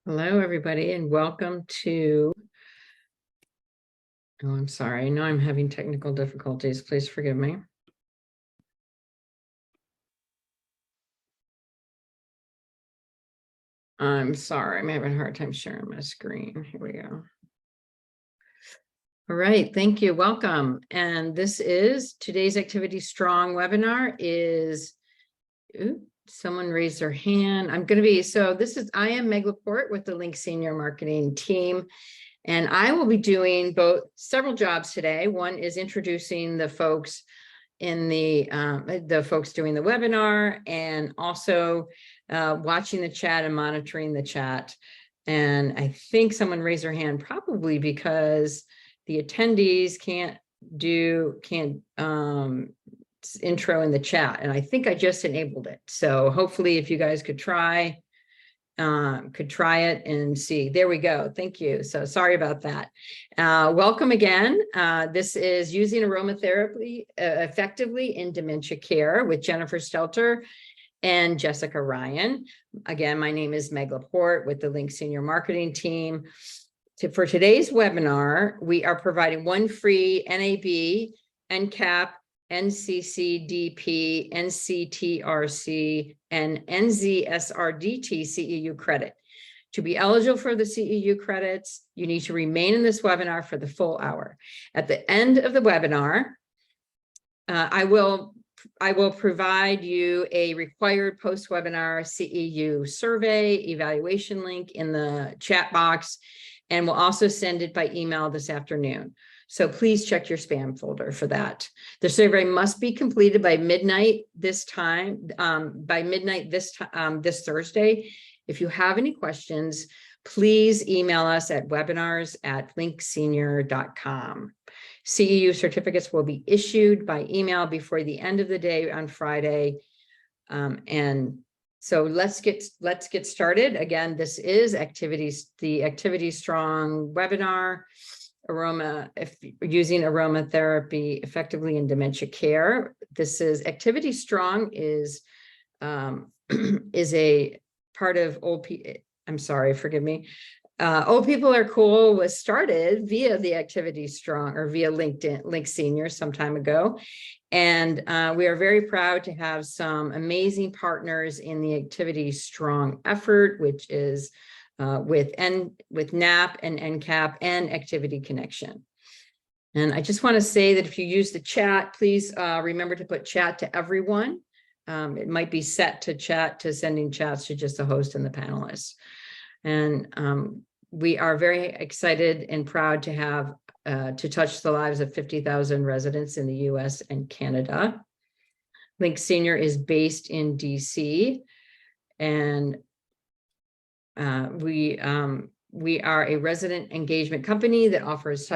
Hello, everybody, and welcome to, I'm sorry, I know I'm having technical difficulties. Please forgive me. I'm sorry, I'm having a hard time sharing my screen. Here we go. All right, thank you. Welcome. And this is today's Activity Strong webinar is, someone raised their hand. I am Meg Laporte with the Link Senior Marketing team. And I will be doing several jobs today. One is introducing the folks in the folks doing the webinar, and also watching the chat and monitoring the chat. And I think someone raised their hand probably because the attendees can't intro in the chat, and I think I just enabled it. So hopefully if you guys could try it and see. There we go. Thank you. So sorry about that. Welcome again. This is using aromatherapy effectively in dementia care with Jennifer Stelter and Jessica Ryan. Again, my name is Meg Laporte with the Link Senior Marketing team. For today's webinar, we are providing one free NAB, NCAP, NCCDP, NCTRC, and NZSRDT CEU credit. To be eligible for the CEU credits, you need to remain in this webinar for the full hour. At the end of the webinar, I will provide you a required post-webinar CEU survey evaluation link in the chat box, and we'll also send it by email this afternoon. So please check your spam folder for that. The survey must be completed by midnight this Thursday. If you have any questions, please email us at webinars@linksenior.com. CEU certificates will be issued by email before the end of the day on Friday. And so let's get started. Again, this is the Activity Strong webinar. Using aromatherapy effectively in dementia care. This is Activity Strong is a part of Old People Are Cool was started via the Activity Strong or via Link Senior some time ago. And we are very proud to have some amazing partners in the Activity Strong effort, which is with NAP and NCAP and Activity Connection. And I just want to say that if you use the chat, please remember to put chat to everyone. It might be set to sending chats to just the host and the panelists. And we are very excited and proud to have to touch the lives of 50,000 residents in the US and Canada. Link Senior is based in DC, and we are a resident engagement company that offers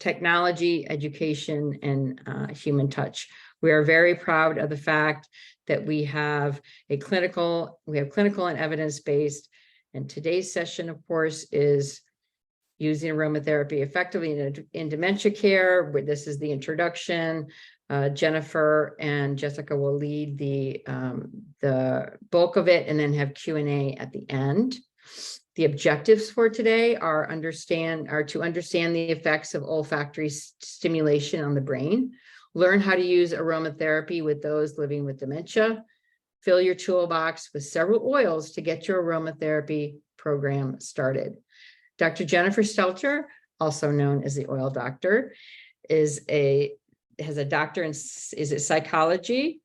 technology, education, and human touch. We are very proud of the fact that we have clinical and evidence-based. And today's session, of course, is using aromatherapy effectively in dementia care. This is the introduction. Jennifer and Jessica will lead the bulk of it and then have Q&A at the end. The objectives for today are to understand the effects of olfactory stimulation on the brain, learn how to use aromatherapy with those living with dementia, fill your toolbox with several oils to get your aromatherapy program started. Dr. Jennifer Stelter, also known as the Oil Doctor, is a psychology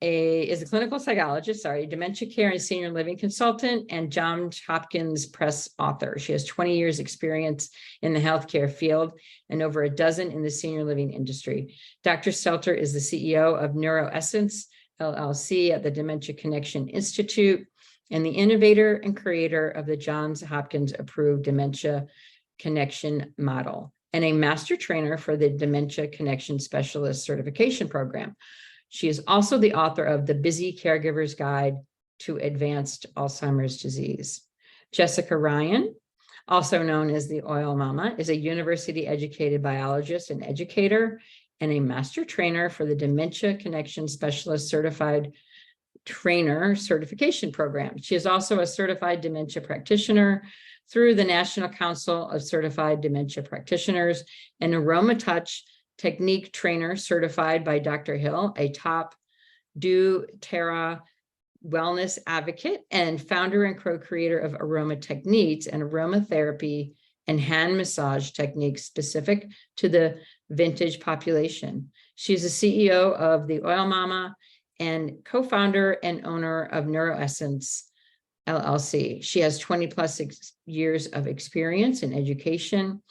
is a clinical psychologist, dementia care and senior living consultant, and Johns Hopkins Press author. She has 20 years experience in the healthcare field and over a dozen in the senior living industry. Dr. Stelter is the CEO of NeuroEssence LLC at the Dementia Connection Institute and the innovator and creator of the Johns Hopkins approved Dementia Connection model and a master trainer for the Dementia Connection Specialist Certification Program. She is also the author of The Busy Caregiver's Guide to Advanced Alzheimer's Disease. Jessica Ryan, also known as the Oil Mama, is a university-educated biologist and educator and a master trainer for the Dementia Connection Specialist Certified trainer certification program. She is also a certified dementia practitioner through the National Council of Certified Dementia Practitioners, an Aromatouch technique trainer certified by Dr. Hill, a top doTERRA wellness advocate and founder and co-creator of Aroma Techniques and aromatherapy and hand massage techniques specific to the vintage population. She's the CEO of the Oil Mama and co-founder and owner of NeuroEssence LLC. She has 20 plus years of experience in education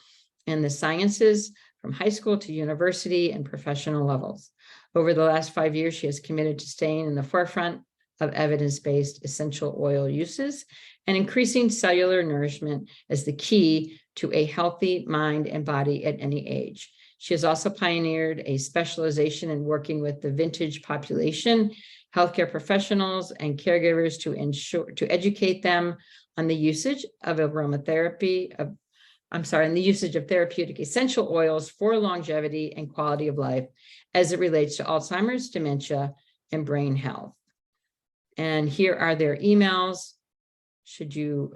and the sciences from high school to university and professional levels. Over the last 5 years, she has committed to staying in the forefront of evidence-based essential oil uses and increasing cellular nourishment as the key to a healthy mind and body at any age. She has also pioneered a specialization in working with the vintage population, healthcare professionals, and caregivers to educate them on the usage of aromatherapy, and the usage of therapeutic essential oils for longevity and quality of life as it relates to Alzheimer's, dementia, and brain health. And here are their emails, should you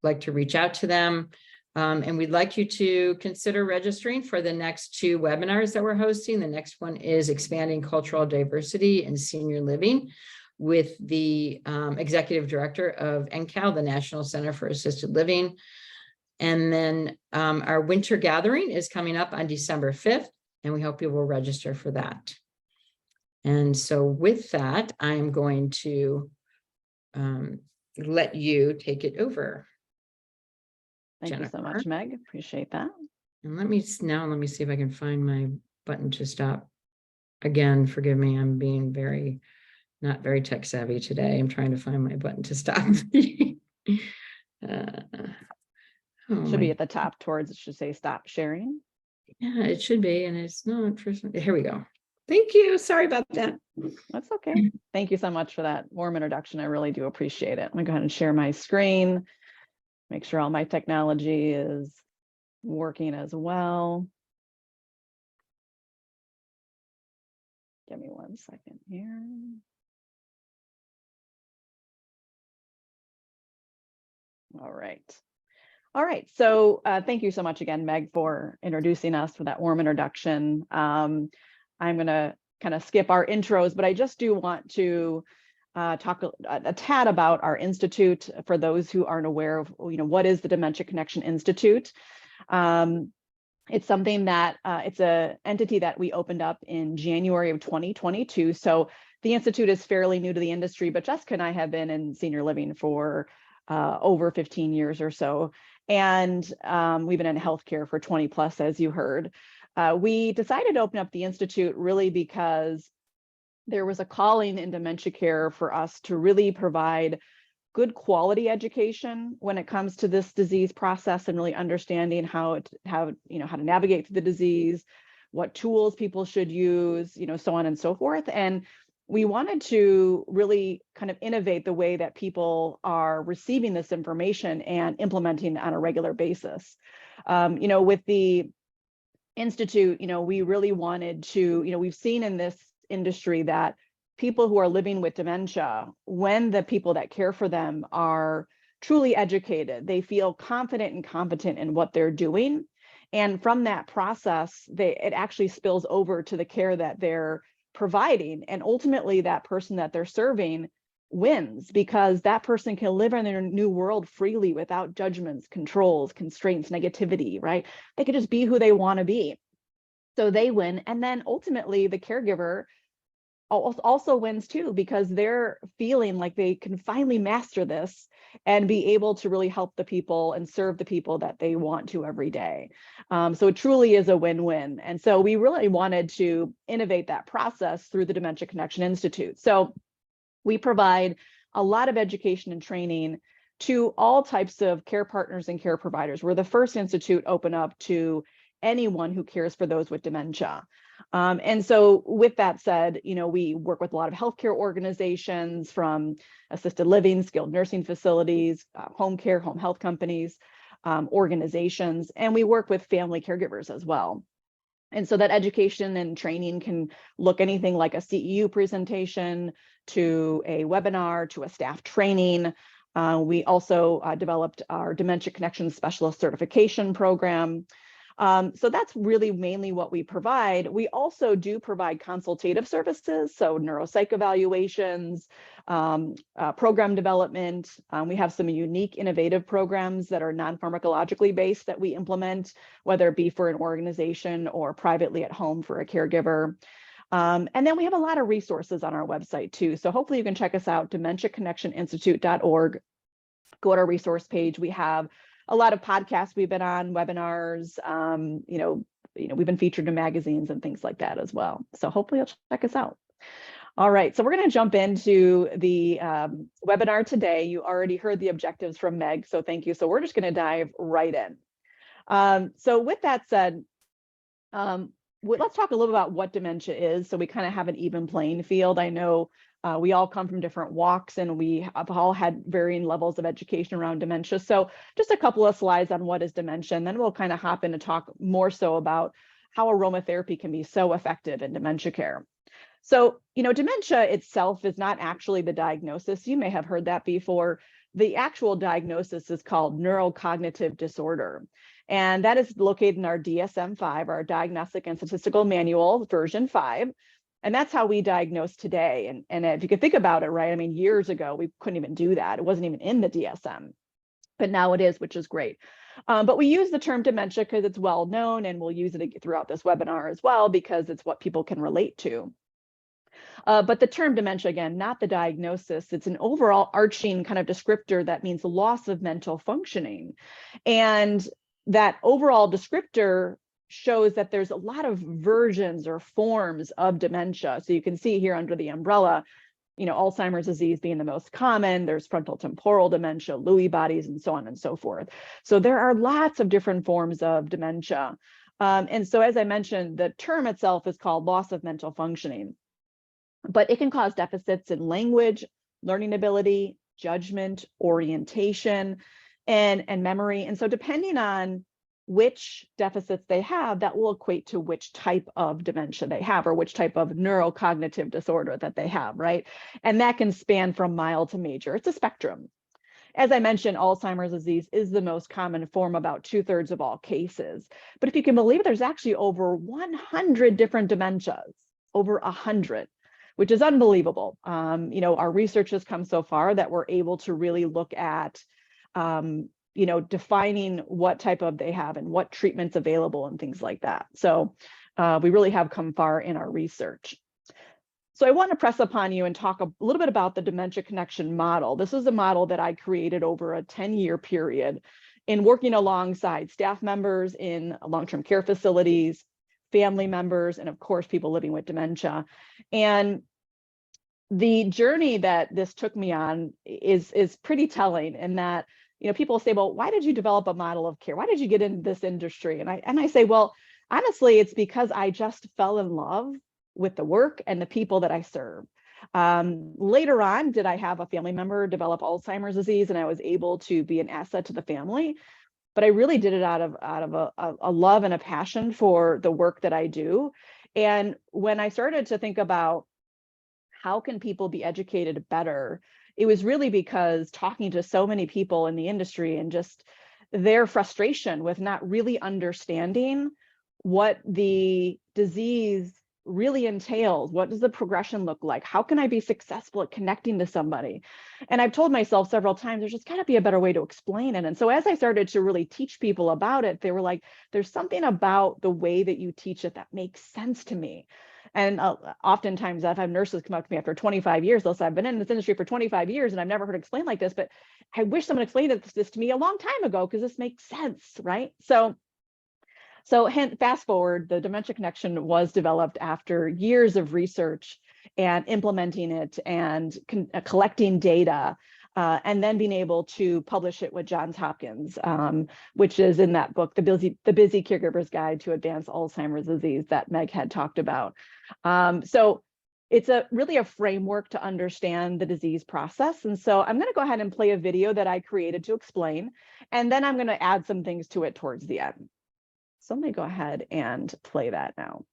like to reach out to them. And we'd like you to consider registering for the next 2 webinars that we're hosting. The next one is Expanding Cultural Diversity in Senior Living with the Executive Director of NCAL, the National Center for Assisted Living. And then our winter gathering is coming up on December 5th, and we hope you will register for that. And so with that, I am going to let you take it over. Thank Jennifer. you so much, Meg. Appreciate that. And let me see if I can find my button to stop. Again, forgive me, I'm being not very tech savvy today. I'm trying to find my button to stop. Should be at the top towards, it should say stop sharing. Yeah, it should be, and it's not. Here we go. Thank you. Sorry about that. That's okay. Thank you so much for that warm introduction. I really do appreciate it. I'm gonna go ahead and share my screen. Make sure all my technology is working as well. Give me 1 second here. All right. All right. So thank you so much again, Meg, for introducing us, for that warm introduction. I'm going to kind of skip our intros, but I just do want to talk a tad about our institute for those who aren't aware of, what is the Dementia Connection Institute. It's something that it's an entity that we opened up in January of 2022. So the institute is fairly new to the industry, but Jessica and I have been in senior living for over 15 years or so. And we've been in healthcare for 20 plus, as you heard. We decided to open up the institute really because there was a calling in dementia care for us to really provide good quality education when it comes to this disease process and really understanding how to navigate through the disease, what tools people should use, so on and so forth. And we wanted to really kind of innovate the way that people are receiving this information and implementing on a regular basis. With the Institute, we really wanted to, we've seen in this industry that people who are living with dementia, when the people that care for them are truly educated, they feel confident and competent in what they're doing. And from that process, it actually spills over to the care that they're providing. And ultimately, that person that they're serving wins because that person can live in their new world freely without judgments, controls, constraints, negativity, right? They can just be who they want to be. So they win. And then ultimately, the caregiver also wins too, because they're feeling like they can finally master this and be able to really help the people and serve the people that they want to every day. So it truly is a win-win. And so we really wanted to innovate that process through the Dementia Connection Institute. So we provide a lot of education and training to all types of care partners and care providers. We're the first institute open up to anyone who cares for those with dementia. And so with that said, we work with a lot of healthcare organizations, from assisted living, skilled nursing facilities, home care, home health companies, organizations, and we work with family caregivers as well. And so that education and training can look anything like a CEU presentation to a webinar to a staff training. We also developed our Dementia Connection Specialist Certification Program. So that's really mainly what we provide. We also do provide consultative services, so neuropsych evaluations, program development. We have some unique innovative programs that are non-pharmacologically based that we implement, whether it be for an organization or privately at home for a caregiver. And then we have a lot of resources on our website too. So hopefully you can check us out, dementiaconnectioninstitute.org. Go to our resource page. We have a lot of podcasts we've been on, webinars, we've been featured in magazines and things like that as well. So hopefully you'll check us out. All right, so we're going to jump into the webinar today. You already heard the objectives from Meg, so thank you. So we're just going to dive right in. So with that said, let's talk a little about what dementia is, so we kind of have an even playing field. I know we all come from different walks and we have all had varying levels of education around dementia. So just a couple of slides on what is dementia, and then we'll kind of hop in to talk more so about how aromatherapy can be so effective in dementia care. So, dementia itself is not actually the diagnosis. You may have heard that before. The actual diagnosis is called neurocognitive disorder. And that is located in our DSM-5, our Diagnostic and Statistical Manual, version 5. And that's how we diagnose today. And if you could think about it, right, I mean, years ago, we couldn't even do that. It wasn't even in the DSM, but now it is, which is great. But we use the term dementia because it's well known, and we'll use it throughout this webinar as well, because it's what people can relate to. But the term dementia, again, not the diagnosis, it's an overall arching kind of descriptor that means loss of mental functioning. And that overall descriptor shows that there's a lot of versions or forms of dementia. So you can see here under the umbrella, Alzheimer's disease being the most common, there's frontal temporal dementia, Lewy bodies, and so on and so forth. So there are lots of different forms of dementia. And so as I mentioned, the term itself is called loss of mental functioning, but it can cause deficits in language, learning ability, judgment, orientation, and memory. And so depending on which deficits they have, that will equate to which type of dementia they have, or which type of neurocognitive disorder that they have, right? And that can span from mild to major. It's a spectrum. As I mentioned, Alzheimer's disease is the most common form, about 2/3 of all cases. But if you can believe it, there's actually over 100 different dementias, over 100, which is unbelievable. Our research has come so far that we're able to really look at defining what type of they have and what treatment's available and things like that. So we really have come far in our research. So I want to press upon you and talk a little bit about the Dementia Connection model. This is a model that I created over a 10-year period in working alongside staff members in long-term care facilities, family members, and of course, people living with dementia. And the journey that this took me on is pretty telling, in that people say, well, why did you develop a model of care? Why did you get into this industry? And I say, well, honestly, it's because I just fell in love with the work and the people that I serve. Later on, did I have a family member develop Alzheimer's disease, and I was able to be an asset to the family? But I really did it out of a love and a passion for the work that I do. And when I started to think about how can people be educated better, it was really because talking to so many people in the industry and just their frustration with not really understanding what the disease really entails. What does the progression look like? How can I be successful at connecting to somebody? And I've told myself several times, there's just got to be a better way to explain it. And so as I started to really teach people about it, they were like, there's something about the way that you teach it that makes sense to me. And oftentimes I've had nurses come up to me after 25 years. They'll say, I've been in this industry for 25 years and I've never heard it explained like this, but I wish someone explained this to me a long time ago, because this makes sense, right? So fast forward, the Dementia Connection was developed after years of research and implementing it and collecting data, and then being able to publish it with Johns Hopkins, which is in that book, The Busy Caregiver's Guide to Advanced Alzheimer's Disease that Meg had talked about. So it's really a framework to understand the disease process. And so I'm going to go ahead and play a video that I created to explain, and then I'm going to add some things to it towards the end. So let me go ahead and play that now.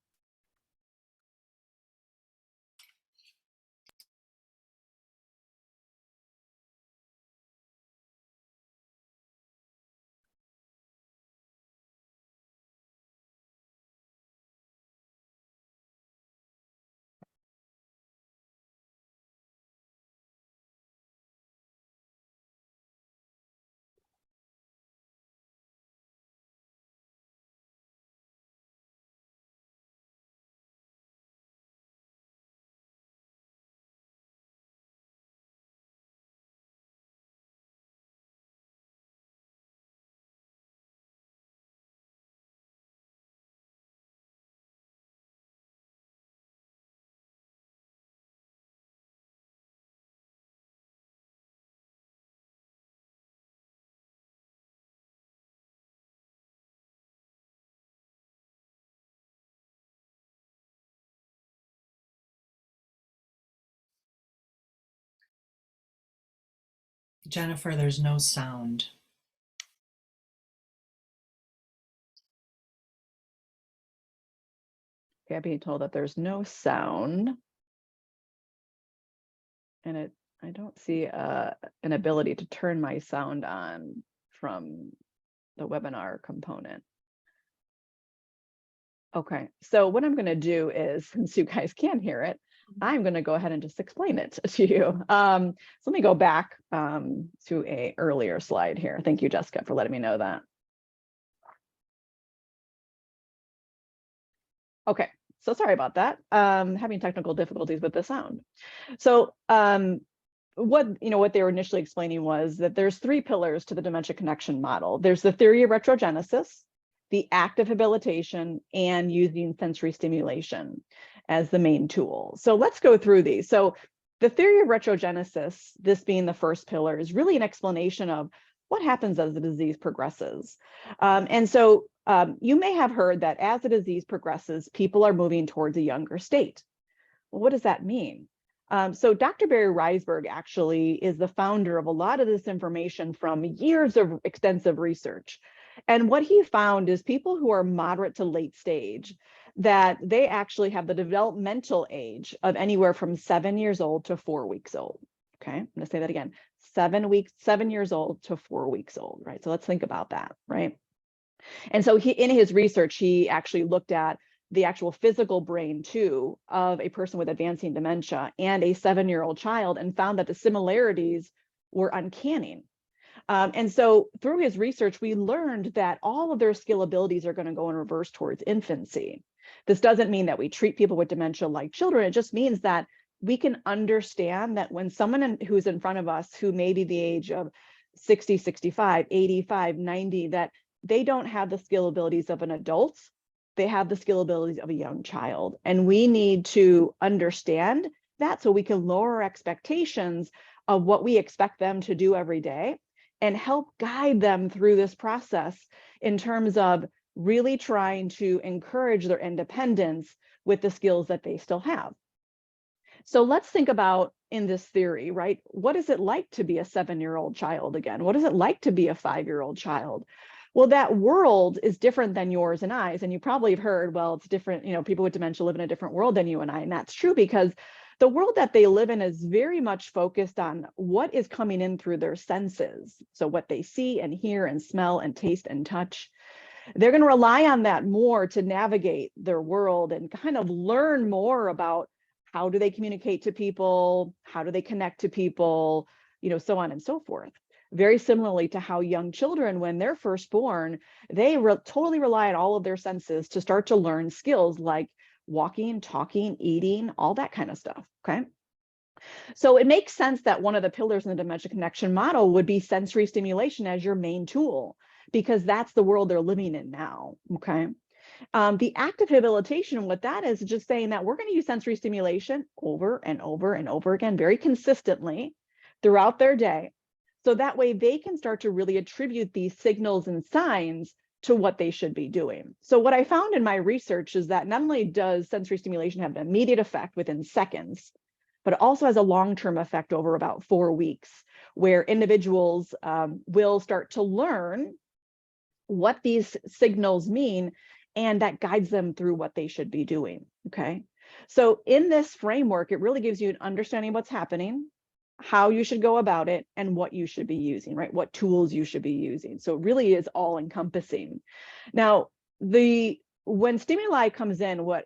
Jennifer, there's no sound. Okay, I'm being told that there's no sound. And I don't see an ability to turn my sound on from the webinar component. Okay, so what I'm going to do is, since you guys can't hear it, I'm going to go ahead and just explain it to you. So let me go back to a earlier slide here. Thank you, Jessica, for letting me know that. Okay, so sorry about that. Having technical difficulties with the sound. So what they were initially explaining was that there's 3 pillars to the dementia connection model. There's the theory of retrogenesis, the active habilitation, and using sensory stimulation as the main tool. So let's go through these. So the theory of retrogenesis, this being the first pillar, is really an explanation of what happens as the disease progresses. You may have heard that as the disease progresses, people are moving towards a younger state. Well, what does that mean? So Dr. Barry Reisberg actually is the founder of a lot of this information from years of extensive research. And what he found is people who are moderate to late stage, that they actually have the developmental age of anywhere from 7 years old to 4 weeks old. Okay, I'm going to say that again, 7 years old to 4 weeks old, right? So let's think about that, right? And so in his research, he actually looked at the actual physical brain too of a person with advancing dementia and a 7-year-old child, and found that the similarities were uncanny. And so through his research, we learned that all of their skill abilities are going to go in reverse towards infancy. This doesn't mean that we treat people with dementia like children. It just means that we can understand that when someone who's in front of us, who may be the age of 60, 65, 85, 90, that they don't have the skill abilities of an adult, they have the skill abilities of a young child. And we need to understand that so we can lower our expectations of what we expect them to do every day and help guide them through this process in terms of really trying to encourage their independence with the skills that they still have. So let's think about in this theory, right? What is it like to be a 7-year-old child again? What is it like to be a 5-year-old child? Well, that world is different than yours and I's. And you probably have heard, well, it's different, people with dementia live in a different world than you and I. And that's true, because the world that they live in is very much focused on what is coming in through their senses. So what they see and hear and smell and taste and touch. They're going to rely on that more to navigate their world and kind of learn more about how do they communicate to people, how do they connect to people, so on and so forth. Very similarly to how young children, when they're first born, they totally rely on all of their senses to start to learn skills like walking, talking, eating, all that kind of stuff, okay? So it makes sense that one of the pillars in the dementia connection model would be sensory stimulation as your main tool, because that's the world they're living in now, okay? The active habilitation, what that is just saying that we're going to use sensory stimulation over and over and over again, very consistently throughout their day. So that way they can start to really attribute these signals and signs to what they should be doing. So what I found in my research is that not only does sensory stimulation have an immediate effect within seconds, but it also has a long-term effect over about 4 weeks, where individuals will start to learn what these signals mean, and that guides them through what they should be doing, okay? So in this framework, it really gives you an understanding of what's happening, how you should go about it, and what you should be using, right? What tools you should be using. So it really is all encompassing. Now, when stimuli comes in, what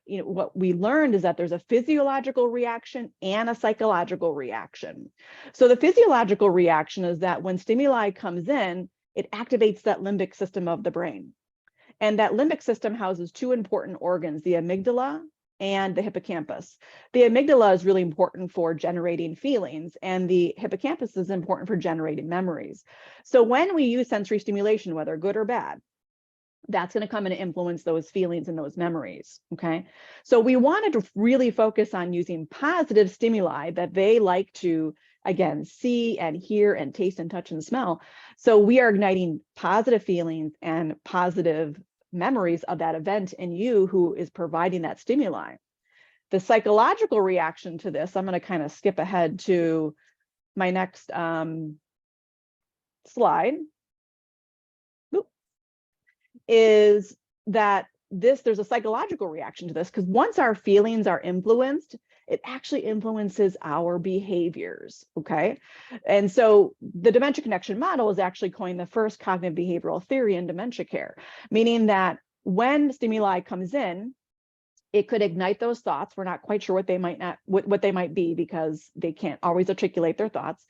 we learned is that there's a physiological reaction and a psychological reaction. So the physiological reaction is that when stimuli comes in, it activates that limbic system of the brain. And that limbic system houses two important organs, the amygdala and the hippocampus. The amygdala is really important for generating feelings, and the hippocampus is important for generating memories. So when we use sensory stimulation, whether good or bad, that's going to come in and influence those feelings and those memories, okay? So we wanted to really focus on using positive stimuli that they like to, again, see and hear and taste and touch and smell. So we are igniting positive feelings and positive memories of that event in you who is providing that stimuli. The psychological reaction to this, I'm going to kind of skip ahead to my next slide, is that there's a psychological reaction to this, because once our feelings are influenced, it actually influences our behaviors, okay? And so the dementia connection model is actually coined the first cognitive behavioral theory in dementia care, meaning that when stimuli comes in, it could ignite those thoughts. We're not quite sure what they might be, because they can't always articulate their thoughts.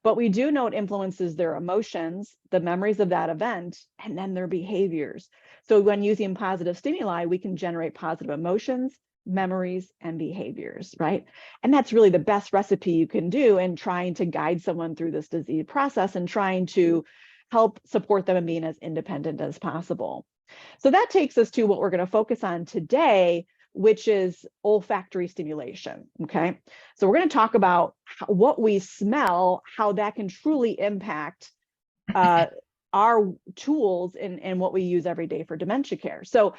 But we do know it influences their emotions, the memories of that event, and then their behaviors. So when using positive stimuli, we can generate positive emotions, memories, and behaviors, right? And that's really the best recipe you can do in trying to guide someone through this disease process and trying to help support them in being as independent as possible. So that takes us to what we're going to focus on today, which is olfactory stimulation, okay? So we're going to talk about what we smell, how that can truly impact our tools and what we use every day for dementia care. So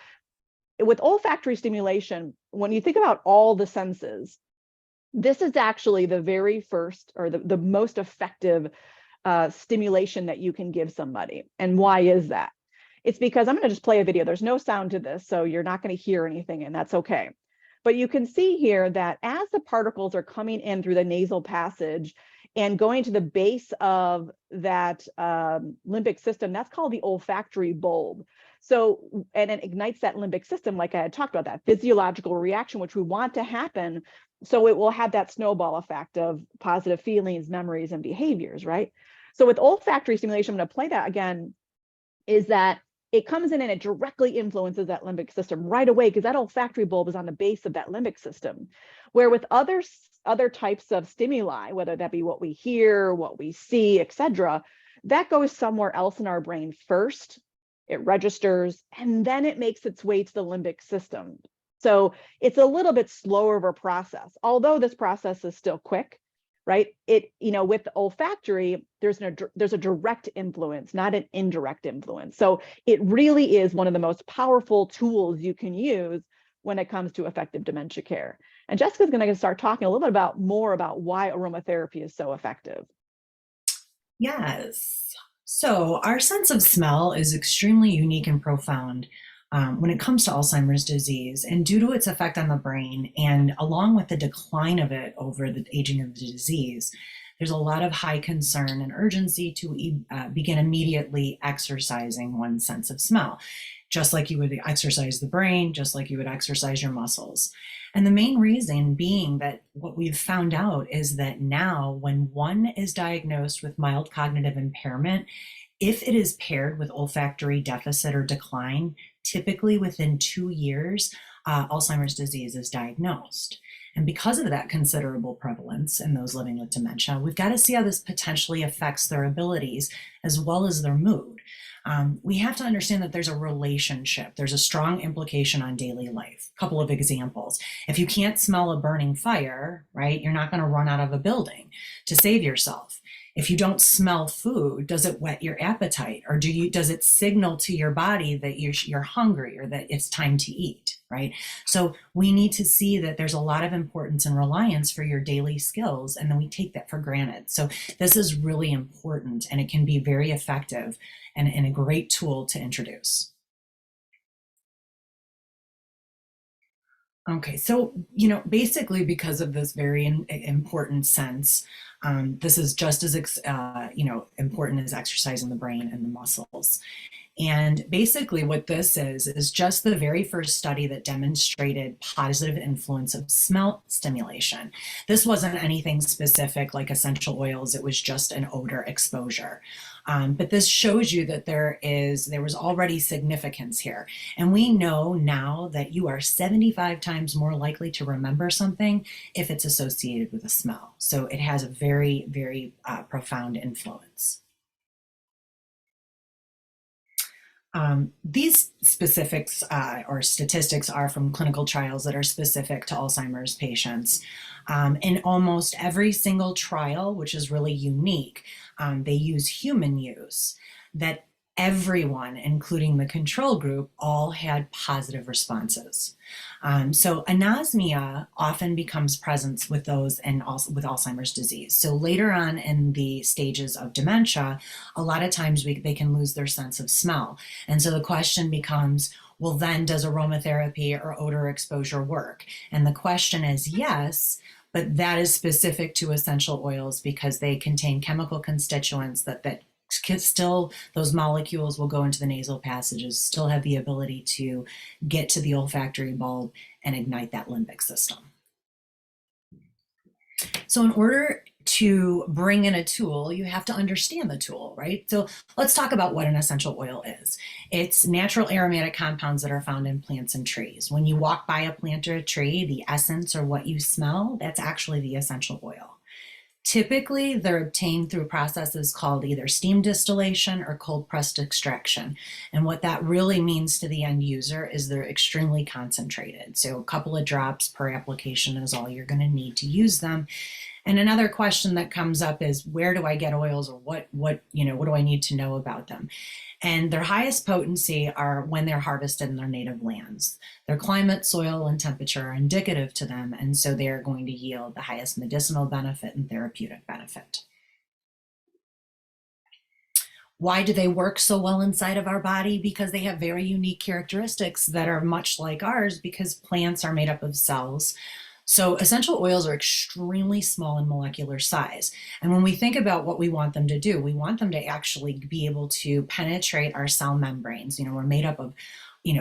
with olfactory stimulation, when you think about all the senses, this is actually the very first or the most effective stimulation that you can give somebody. And why is that? It's because I'm going to just play a video. There's no sound to this, so you're not going to hear anything, and that's okay. But you can see here that as the particles are coming in through the nasal passage and going to the base of that limbic system, that's called the olfactory bulb. So, and it ignites that limbic system, like I had talked about, that physiological reaction, which we want to happen. So it will have that snowball effect of positive feelings, memories, and behaviors, right? So with olfactory stimulation, I'm going to play that again, is that it comes in and it directly influences that limbic system right away, because that olfactory bulb is on the base of that limbic system. Where with other types of stimuli, whether that be what we hear, what we see, etc., that goes somewhere else in our brain first. It registers, and then it makes its way to the limbic system. So it's a little bit slower of a process, although this process is still quick, right? With the olfactory, there's a direct influence, not an indirect influence. So it really is one of the most powerful tools you can use when it comes to effective dementia care. And Jessica's going to start talking a little bit more about why aromatherapy is so effective. Yes. So our sense of smell is extremely unique and profound when it comes to Alzheimer's disease, and due to its effect on the brain, and along with the decline of it over the aging of the disease, there's a lot of high concern and urgency to begin immediately exercising one's sense of smell, just like you would exercise the brain, just like you would exercise your muscles. And the main reason being that what we've found out is that now when one is diagnosed with mild cognitive impairment, if it is paired with olfactory deficit or decline, typically within 2 years, Alzheimer's disease is diagnosed. And because of that considerable prevalence in those living with dementia, we've got to see how this potentially affects their abilities as well as their mood. We have to understand that there's a relationship. There's a strong implication on daily life. A couple of examples. If you can't smell a burning fire, right, you're not going to run out of a building to save yourself. If you don't smell food, does it whet your appetite, or does it signal to your body that you're hungry or that it's time to eat, right? So we need to see that there's a lot of importance and reliance for your daily skills, and then we take that for granted. So this is really important, and it can be very effective and a great tool to introduce. Okay, so, basically because of this very important sense, this is just as, important as exercising the brain and the muscles. And basically what this is just the very first study that demonstrated positive influence of smell stimulation. This wasn't anything specific like essential oils, it was just an odor exposure. But this shows you that there was already significance here. And we know now that you are 75 times more likely to remember something if it's associated with a smell. So it has a very, very profound influence. These specifics or statistics are from clinical trials that are specific to Alzheimer's patients. In almost every single trial, which is really unique, they use human use, that everyone, including the control group, all had positive responses. So anosmia often becomes present with those with Alzheimer's disease. So later on in the stages of dementia, a lot of times they can lose their sense of smell. And so the question becomes, well, then does aromatherapy or odor exposure work? And the question is yes, but that is specific to essential oils because they contain chemical constituents that still, those molecules will go into the nasal passages, still have the ability to get to the olfactory bulb and ignite that limbic system. So in order to bring in a tool, you have to understand the tool, right? So let's talk about what an essential oil is. It's natural aromatic compounds that are found in plants and trees. When you walk by a plant or a tree, the essence or what you smell, that's actually the essential oil. Typically, they're obtained through processes called either steam distillation or cold pressed extraction. And what that really means to the end user is they're extremely concentrated. So a couple of drops per application is all you're going to need to use them. And another question that comes up is, where do I get oils, or what do I need to know about them? And their highest potency are when they're harvested in their native lands. Their climate, soil, and temperature are indicative to them, and so they're going to yield the highest medicinal benefit and therapeutic benefit. Why do they work so well inside of our body? Because they have very unique characteristics that are much like ours, because plants are made up of cells. So essential oils are extremely small in molecular size. And when we think about what we want them to do, we want them to actually be able to penetrate our cell membranes. We're made up of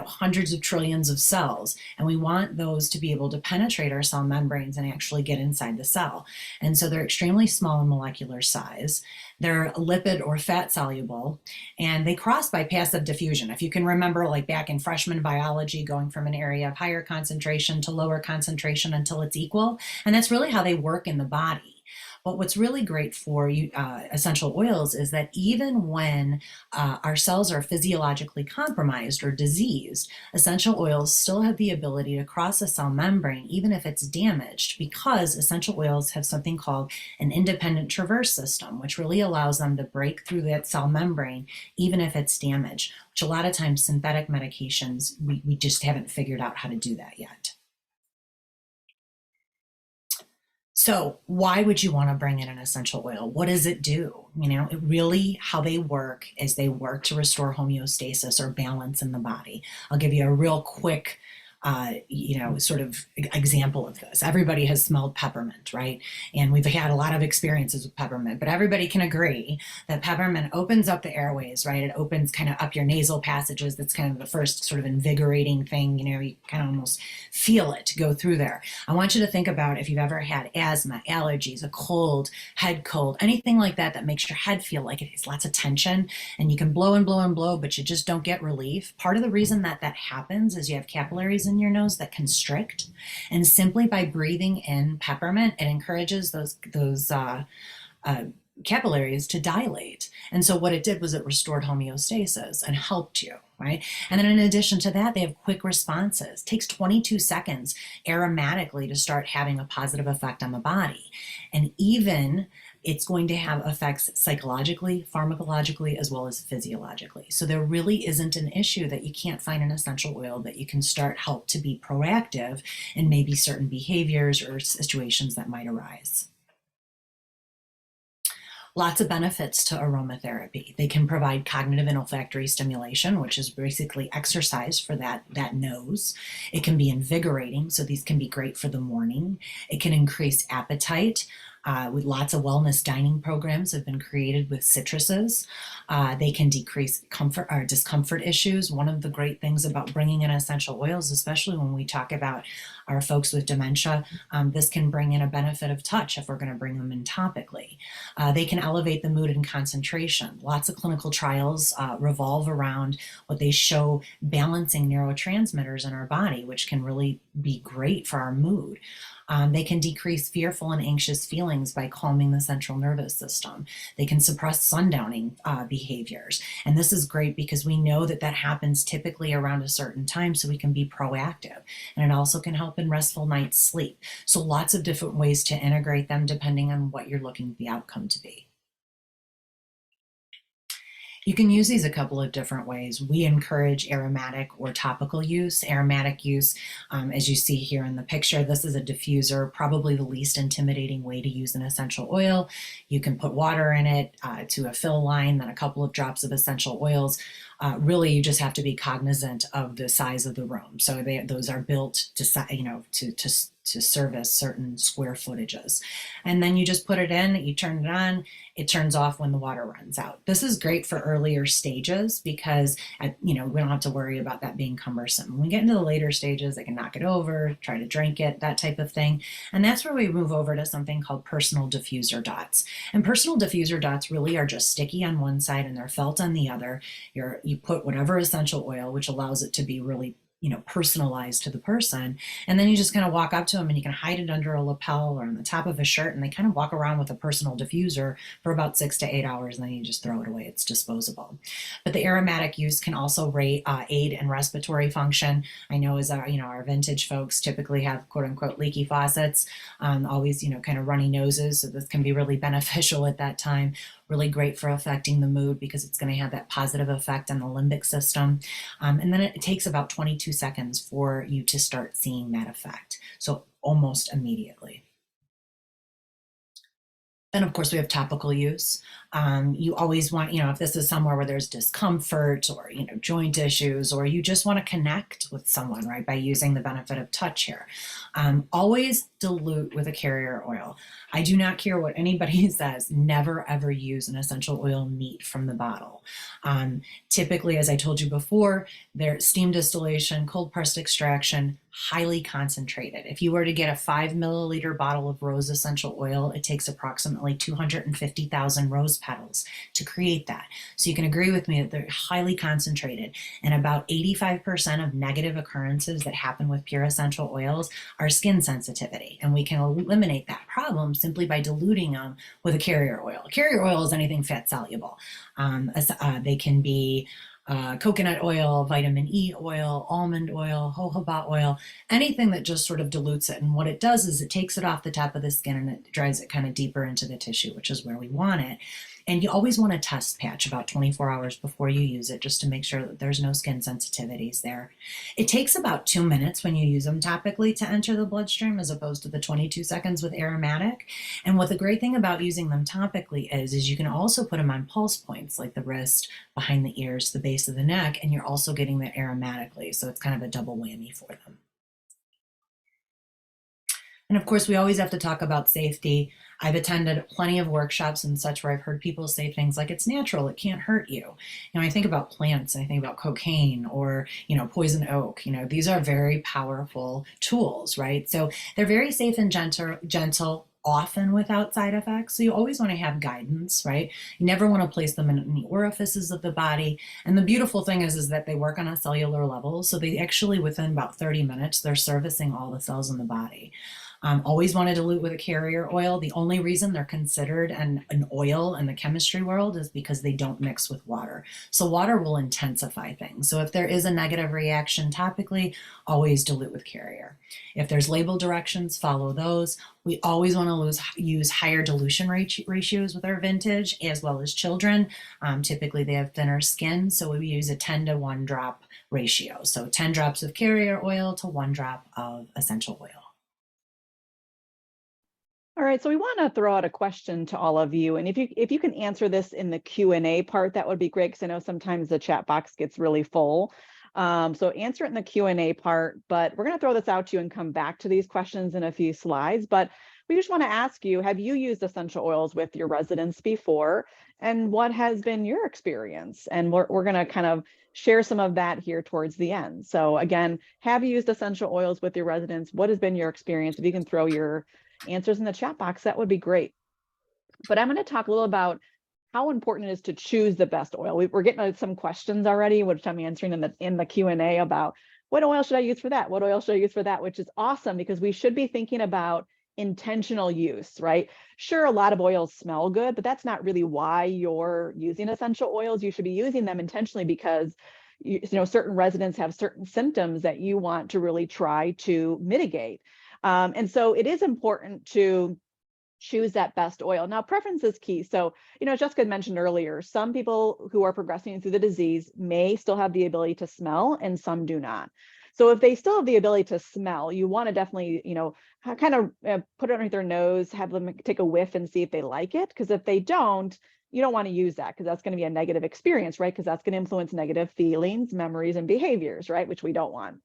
hundreds of trillions of cells, and we want those to be able to penetrate our cell membranes and actually get inside the cell. And so they're extremely small in molecular size. They're lipid or fat soluble, and they cross by passive diffusion. If you can remember, like back in freshman biology, going from an area of higher concentration to lower concentration until it's equal, and that's really how they work in the body. But what's really great for essential oils is that even when our cells are physiologically compromised or diseased, essential oils still have the ability to cross a cell membrane even if it's damaged, because essential oils have something called an independent traverse system, which really allows them to break through that cell membrane even if it's damaged, which a lot of times synthetic medications, we just haven't figured out how to do that yet. So why would you want to bring in an essential oil? What does it do? It really, how they work is they work to restore homeostasis or balance in the body. I'll give you a real quick sort of example of this. Everybody has smelled peppermint, right? And we've had a lot of experiences with peppermint, but everybody can agree that peppermint opens up the airways, right? It opens kind of up your nasal passages. That's kind of the first sort of invigorating thing. You kind of almost feel it go through there. I want you to think about if you've ever had asthma, allergies, a cold, head cold, anything like that that makes your head feel like it has lots of tension, and you can blow and blow and blow, but you just don't get relief. Part of the reason that happens is you have capillaries in your nose that constrict, and simply by breathing in peppermint, it encourages those capillaries to dilate. And so what it did was it restored homeostasis and helped you, right? And then in addition to that, they have quick responses. It takes 22 seconds aromatically to start having a positive effect on the body. And even it's going to have effects psychologically, pharmacologically, as well as physiologically. So there really isn't an issue that you can't find an essential oil that you can start help to be proactive in maybe certain behaviors or situations that might arise. Lots of benefits to aromatherapy. They can provide cognitive and olfactory stimulation, which is basically exercise for that nose. It can be invigorating, so these can be great for the morning. It can increase appetite. With lots of wellness dining programs have been created with citruses. They can decrease comfort or discomfort issues. One of the great things about bringing in essential oils, especially when we talk about our folks with dementia, this can bring in a benefit of touch if we're going to bring them in topically. They can elevate the mood and concentration. Lots of clinical trials revolve around what they show balancing neurotransmitters in our body, which can really be great for our mood. They can decrease fearful and anxious feelings by calming the central nervous system. They can suppress sundowning behaviors. And this is great because we know that that happens typically around a certain time, so we can be proactive. And it also can help in restful night's sleep. So lots of different ways to integrate them depending on what you're looking the outcome to be. You can use these a couple of different ways. We encourage aromatic or topical use. Aromatic use, as you see here in the picture, this is a diffuser, probably the least intimidating way to use an essential oil. You can put water in it to a fill line, then a couple of drops of essential oils. Really, you just have to be cognizant of the size of the room. So those are built to service certain square footages. And then you just put it in, you turn it on, it turns off when the water runs out. This is great for earlier stages because we don't have to worry about that being cumbersome. When we get into the later stages, they can knock it over, try to drink it, that type of thing. And that's where we move over to something called personal diffuser dots. And personal diffuser dots really are just sticky on one side and they're felt on the other. You put whatever essential oil, which allows it to be really personalized to the person. And then you just kind of walk up to them and you can hide it under a lapel or on the top of a shirt. And they kind of walk around with a personal diffuser for about 6 to 8 hours. And then you just throw it away. It's disposable. But the aromatic use can also aid in respiratory function. I know as our vintage folks typically have quote unquote leaky faucets, always, kind of runny noses. So this can be really beneficial at that time. Really great for affecting the mood because it's going to have that positive effect on the limbic system. And then it takes about 22 seconds for you to start seeing that effect. So almost immediately. Then, of course, we have topical use. You always want, if this is somewhere where there's discomfort or, joint issues, or you just want to connect with someone, right, by using the benefit of touch here. Always dilute with a carrier oil. I do not care what anybody says, never ever use an essential oil neat from the bottle. Typically, as I told you before, there's steam distillation, cold pressed extraction, highly concentrated. If you were to get a 5 milliliter bottle of rose essential oil, it takes approximately 250,000 rose petals to create that. So you can agree with me that they're highly concentrated, and about 85% of negative occurrences that happen with pure essential oils are skin sensitivity. And we can eliminate that problem simply by diluting them with a carrier oil. Carrier oil is anything fat soluble. They can be coconut oil, vitamin E oil, almond oil, jojoba oil, anything that just sort of dilutes it. And what it does is it takes it off the top of the skin and it drives it kind of deeper into the tissue, which is where we want it. And you always want to test patch about 24 hours before you use it just to make sure that there's no skin sensitivities there. It takes about 2 minutes when you use them topically to enter the bloodstream as opposed to the 22 seconds with aromatic. And what the great thing about using them topically is you can also put them on pulse points like the wrist, behind the ears, the base of the neck, and you're also getting that aromatically. So it's kind of a double whammy for them. And of course, we always have to talk about safety. I've attended plenty of workshops and such where I've heard people say things like, it's natural, it can't hurt you. I think about plants, and I think about cocaine or, poison oak. These are very powerful tools, right? So they're very safe and gentle, often without side effects. So you always want to have guidance, right? You never want to place them in any orifices of the body. And the beautiful thing is that they work on a cellular level. So they actually, within about 30 minutes, they're servicing all the cells in the body. Always want to dilute with a carrier oil. The only reason they're considered an oil in the chemistry world is because they don't mix with water. So water will intensify things. So if there is a negative reaction topically, always dilute with carrier. If there's label directions, follow those. We always want to use higher dilution ratios with our vintage as well as children. Typically they have thinner skin, so we use a 10 to 1 drop ratio. So 10 drops of carrier oil to 1 drop of essential oil. All right, so we want to throw out a question to all of you, and if you can answer this in the Q&A part, that would be great, because I know sometimes the chat box gets really full. So answer it in the Q&A part, but we're going to throw this out to you and come back to these questions in a few slides. But we just want to ask you, have you used essential oils with your residents before? And what has been your experience? And we're going to kind of share some of that here towards the end. So again, have you used essential oils with your residents? What has been your experience? If you can throw your answers in the chat box, that would be great. But I'm going to talk a little about how important it is to choose the best oil. We're getting some questions already, which I'm answering in the Q&A about what oil should I use for that? What oil should I use for that? Which is awesome, because we should be thinking about intentional use, right? Sure, a lot of oils smell good, but that's not really why you're using essential oils. You should be using them intentionally because you know certain residents have certain symptoms that you want to really try to mitigate. And so it is important to choose that best oil. Now, preference is key. So, you know, Jessica mentioned earlier, some people who are progressing through the disease may still have the ability to smell and some do not. So if they still have the ability to smell, you want to definitely, you know, kind of put it underneath their nose, have them take a whiff and see if they like it. Because if they don't, you don't want to use that, because that's going to be a negative experience, right? Because that's going to influence negative feelings, memories, and behaviors, right? Which we don't want.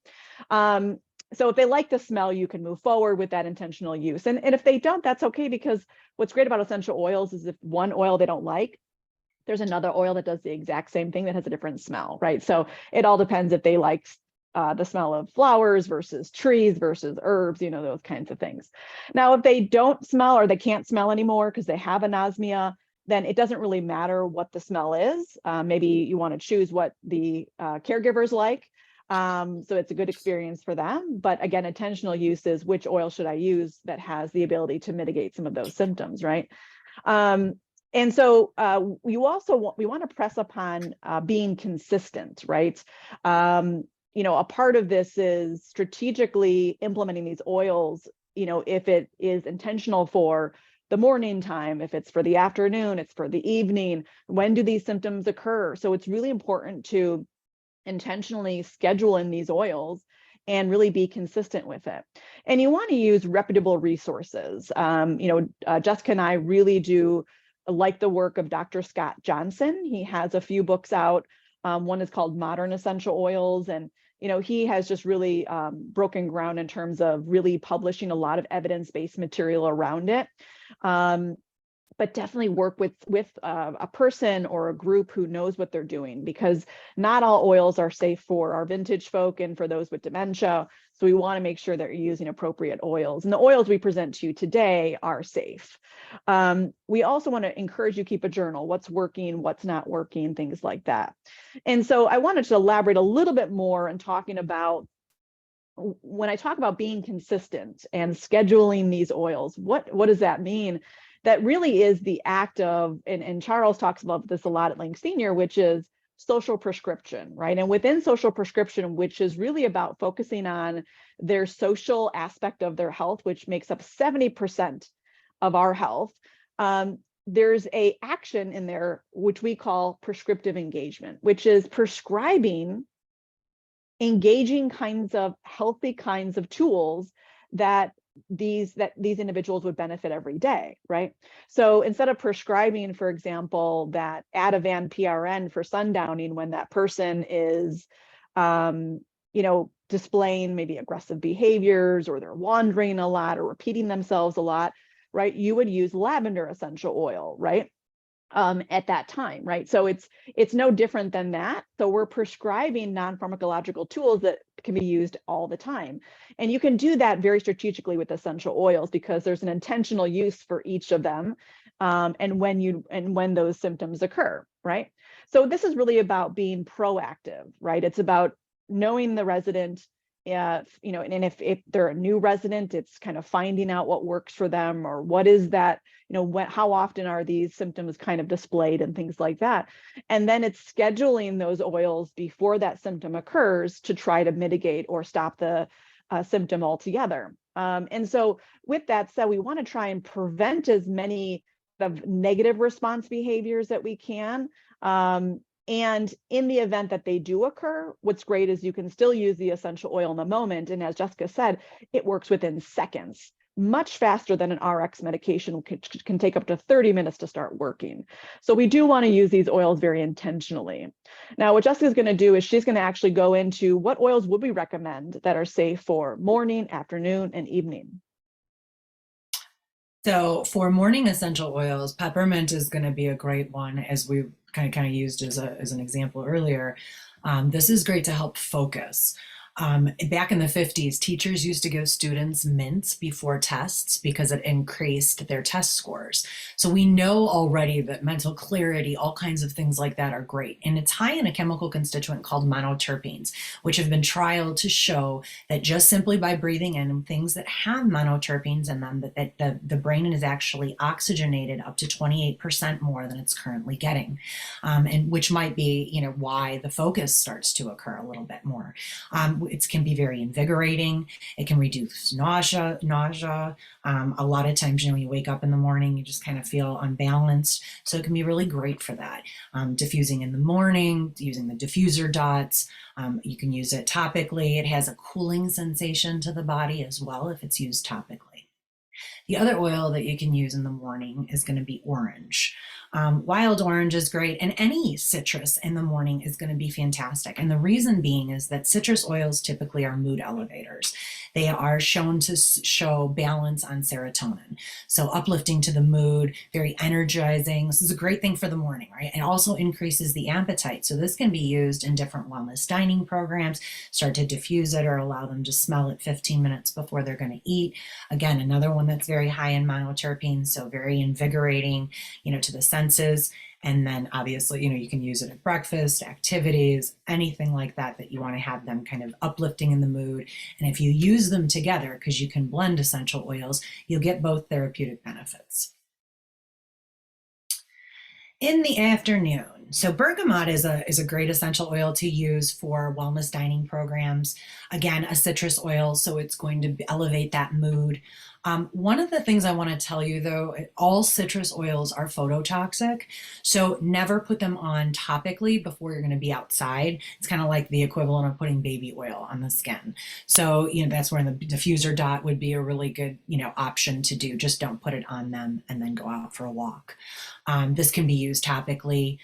So if they like the smell, you can move forward with that intentional use. And if they don't, that's okay, because what's great about essential oils is if one oil they don't like, there's another oil that does the exact same thing that has a different smell, right? So it all depends if they like the smell of flowers versus trees versus herbs, you know, those kinds of things. Now, if they don't smell or they can't smell anymore because they have anosmia, then it doesn't really matter what the smell is. Maybe you want to choose what the caregivers like. So it's a good experience for them. But again, intentional use is which oil should I use that has the ability to mitigate some of those symptoms, right? And so we want to press upon being consistent, right? You know, a part of this is strategically implementing these oils, you know, if it is intentional for the morning time, if it's for the afternoon, it's for the evening, when do these symptoms occur? So it's really important to intentionally schedule in these oils and really be consistent with it. And you want to use reputable resources. You know, Jessica and I really do like the work of Dr. Scott Johnson. He has a few books out. One is called Modern Essential Oils. And, you know, he has just really broken ground in terms of really publishing a lot of evidence-based material around it. But definitely work with a person or a group who knows what they're doing, because not all oils are safe for our vintage folk and for those with dementia. So we want to make sure that you're using appropriate oils. And the oils we present to you today are safe. We also want to encourage you to keep a journal, what's working, what's not working, things like that. And so I wanted to elaborate a little bit more in talking about, when I talk about being consistent and scheduling these oils, what does that mean? That really is the act of, and Charles talks about this a lot at Link Senior, which is social prescription, right? And within social prescription, which is really about focusing on their social aspect of their health, which makes up 70% of our health, there's a action in there, which we call prescriptive engagement, which is prescribing engaging kinds of healthy kinds of tools that these individuals would benefit every day, right? So instead of prescribing, for example, that Ativan PRN for sundowning when that person is, you know, displaying maybe aggressive behaviors, or they're wandering a lot or repeating themselves a lot, right? You would use lavender essential oil, right? At that time, right? So it's no different than that. So we're prescribing non-pharmacological tools that can be used all the time. And you can do that very strategically with essential oils, because there's an intentional use for each of them, and when those symptoms occur, right? So this is really about being proactive, right? It's about knowing the resident And if they're a new resident, it's kind of finding out what works for them, or what is that, how often are these symptoms kind of displayed and things like that. And then it's scheduling those oils before that symptom occurs to try to mitigate or stop the symptom altogether. And so with that said, we want to try and prevent as many of negative response behaviors that we can. And in the event that they do occur, what's great is you can still use the essential oil in the moment. And as Jessica said, it works within seconds, much faster than an RX medication can take up to 30 minutes to start working. So we do want to use these oils very intentionally. Now, what Jessica's going to do is she's going to actually go into what oils would we recommend that are safe for morning, afternoon, and evening. So for morning essential oils, peppermint is going to be a great one, as we kind of used as an example earlier. This is great to help focus. Back in the 50s, teachers used to give students mints before tests because it increased their test scores. So we know already that mental clarity, all kinds of things like that are great. And it's high in a chemical constituent called monoterpenes, which have been trialed to show that just simply by breathing in things that have monoterpenes in them, that the brain is actually oxygenated up to 28% more than it's currently getting, and which might be, why the focus starts to occur a little bit more. It can be very invigorating. It can reduce nausea. A lot of times, you wake up in the morning, you just kind of feel unbalanced. So it can be really great for that. Diffusing in the morning, using the diffuser dots. You can use it topically. It has a cooling sensation to the body as well if it's used topically. The other oil that you can use in the morning is going to be orange. Wild orange is great, and any citrus in the morning is going to be fantastic. And the reason being is that citrus oils typically are mood elevators. They are shown to show balance on serotonin. So uplifting to the mood, very energizing. This is a great thing for the morning, right? It also increases the appetite. So this can be used in different wellness dining programs, start to diffuse it or allow them to smell it 15 minutes before they're going to eat. Again, another one that's very high in monoterpenes, so very invigorating, to the senses. And then obviously, you can use it at breakfast, activities, anything like that you want to have them kind of uplifting in the mood. And if you use them together, because you can blend essential oils, you'll get both therapeutic benefits. In the afternoon, so bergamot is a great essential oil to use for wellness dining programs. Again, a citrus oil, so it's going to elevate that mood. One of the things I want to tell you, though, all citrus oils are phototoxic, so never put them on topically before you're going to be outside. It's kind of like the equivalent of putting baby oil on the skin. So, that's where the diffuser dot would be a really good, option to do. Just don't put it on them and then go out for a walk. This can be used topically.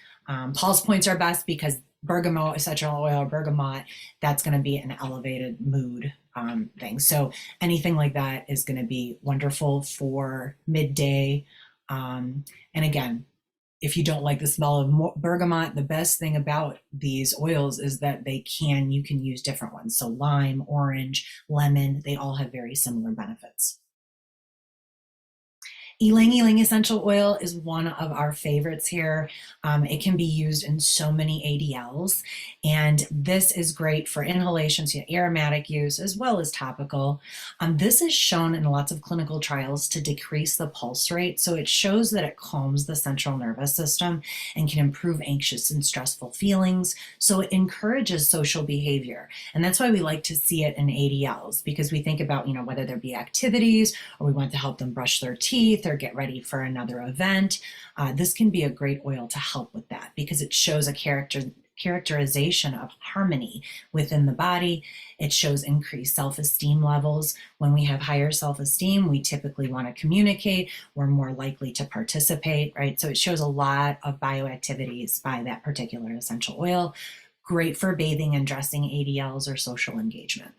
Pulse points are best because bergamot, essential oil, bergamot, that's going to be an elevated mood thing. So anything like that is going to be wonderful for midday. And again, if you don't like the smell of bergamot, the best thing about these oils is that you can use different ones. So lime, orange, lemon, they all have very similar benefits. Ylang ylang essential oil is one of our favorites here. It can be used in so many ADLs, and this is great for inhalations, aromatic use, as well as topical. This is shown in lots of clinical trials to decrease the pulse rate, so it shows that it calms the central nervous system and can improve anxious and stressful feelings, so it encourages social behavior. And that's why we like to see it in ADLs, because we think about, whether there be activities or we want to help them brush their teeth or get ready for another event. This can be a great oil to help with that because it shows a characterization of harmony within the body. It shows increased self-esteem levels. When we have higher self-esteem, we typically want to communicate. We're more likely to participate, right? So it shows a lot of bioactivities by that particular essential oil. Great for bathing and dressing ADLs or social engagement.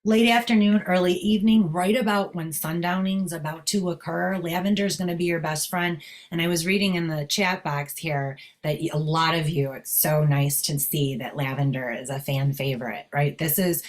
Late afternoon, early evening, right about when sundowning is about to occur, lavender is going to be your best friend. And I was reading in the chat box here that a lot of you, it's so nice to see that lavender is a fan favorite, right? This is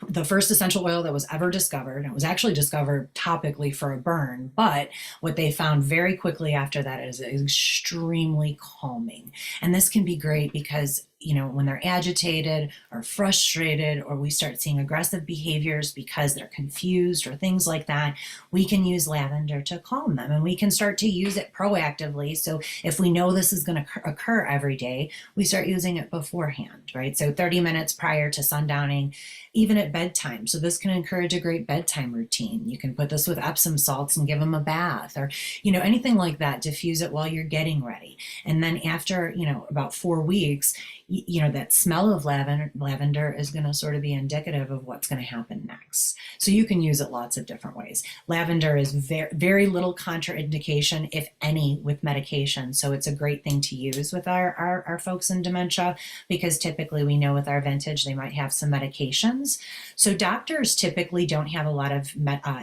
the first essential oil that was ever discovered. And it was actually discovered topically for a burn, but what they found very quickly after that is extremely calming. And this can be great because, you know, when they're agitated or frustrated, or we start seeing aggressive behaviors because they're confused or things like that, we can use lavender to calm them, and we can start to use it proactively. So if we know this is going to occur every day, we start using it beforehand, right? So 30 minutes prior to sundowning, even at bedtime. So this can encourage a great bedtime routine. You can put this with Epsom salts and give them a bath, or, you know, anything like that. Diffuse it while you're getting ready. And then after, you know, about 4 weeks, you know, that smell of lavender is going to sort of be indicative of what's going to happen next. So you can use it lots of different ways. Lavender is very little contraindication, if any, with medication. So it's a great thing to use with our folks in dementia, because typically we know with our vintage, they might have some medications. So doctors typically don't have a lot of